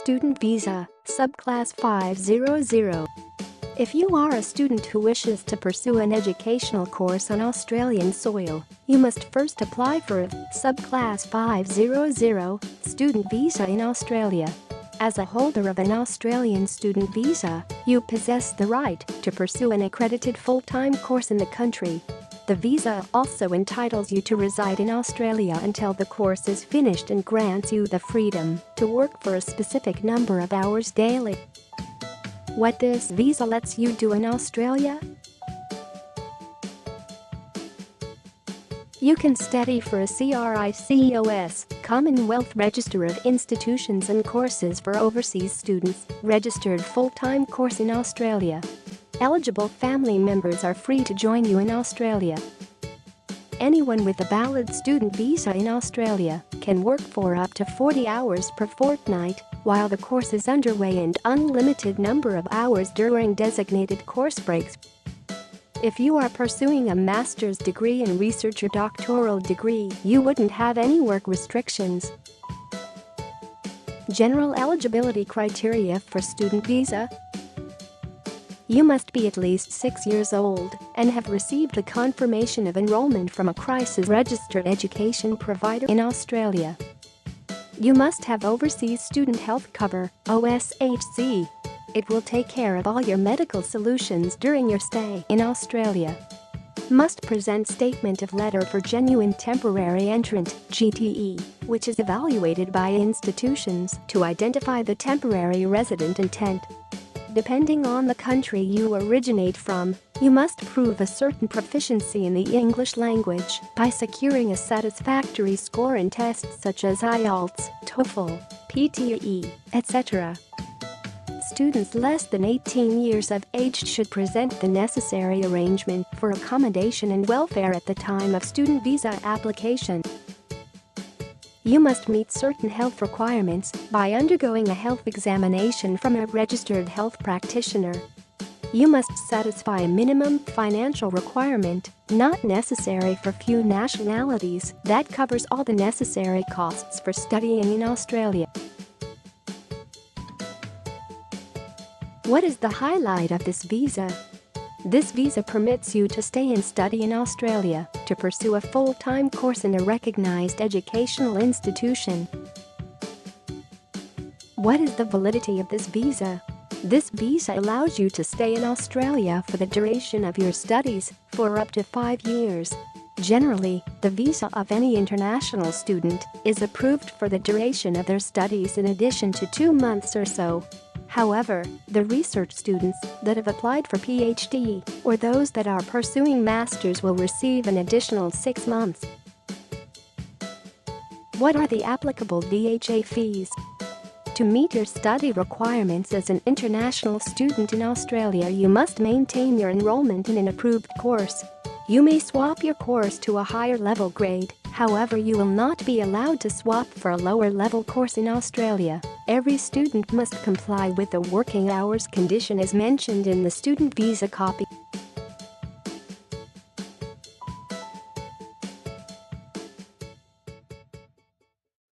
Student Visa Subclass 500. If you are a student who wishes to pursue an educational course on Australian soil, you must first apply for a Subclass 500 Student Visa in Australia. As a holder of an Australian student visa, you possess the right to pursue an accredited full-time course in the country. The visa also entitles you to reside in Australia until the course is finished and grants you the freedom to work for a specific number of hours daily. What this visa lets you do in Australia? You can study for a CRICOS, Commonwealth Register of Institutions and Courses for Overseas Students, registered full-time course in Australia. Eligible family members are free to join you in Australia. Anyone with a valid student visa in Australia can work for up to 40 hours per fortnight while the course is underway and unlimited number of hours during designated course breaks. If you are pursuing a master's degree in research or doctoral degree, you wouldn't have any work restrictions. General eligibility criteria for student visa: you must be at least 6 years old and have received a confirmation of enrollment from a crisis-registered education provider in Australia. You must have Overseas Student Health Cover, OSHC. It will take care of all your medical solutions during your stay in Australia. Must present Statement of Letter for Genuine Temporary Entrant, GTE, which is evaluated by institutions to identify the temporary resident intent. Depending on the country you originate from, you must prove a certain proficiency in the English language by securing a satisfactory score in tests such as IELTS, TOEFL, PTE, etc. Students less than 18 years of age should present the necessary arrangement for accommodation and welfare at the time of student visa application. You must meet certain health requirements by undergoing a health examination from a registered health practitioner. You must satisfy a minimum financial requirement, not necessary for few nationalities, that covers all the necessary costs for studying in Australia. What is the highlight of this visa? This visa permits you to stay and study in Australia to pursue a full-time course in a recognized educational institution. What is the validity of this visa? This visa allows you to stay in Australia for the duration of your studies for up to 5 years. Generally, the visa of any international student is approved for the duration of their studies in addition to 2 months or so. However, the research students that have applied for PhD or those that are pursuing masters will receive an additional 6 months. What are the applicable DHA fees? To meet your study requirements as an international student in Australia, you must maintain your enrollment in an approved course. You may swap your course to a higher level grade, however you will not be allowed to swap for a lower level course in Australia. Every student must comply with the working hours condition as mentioned in the student visa copy.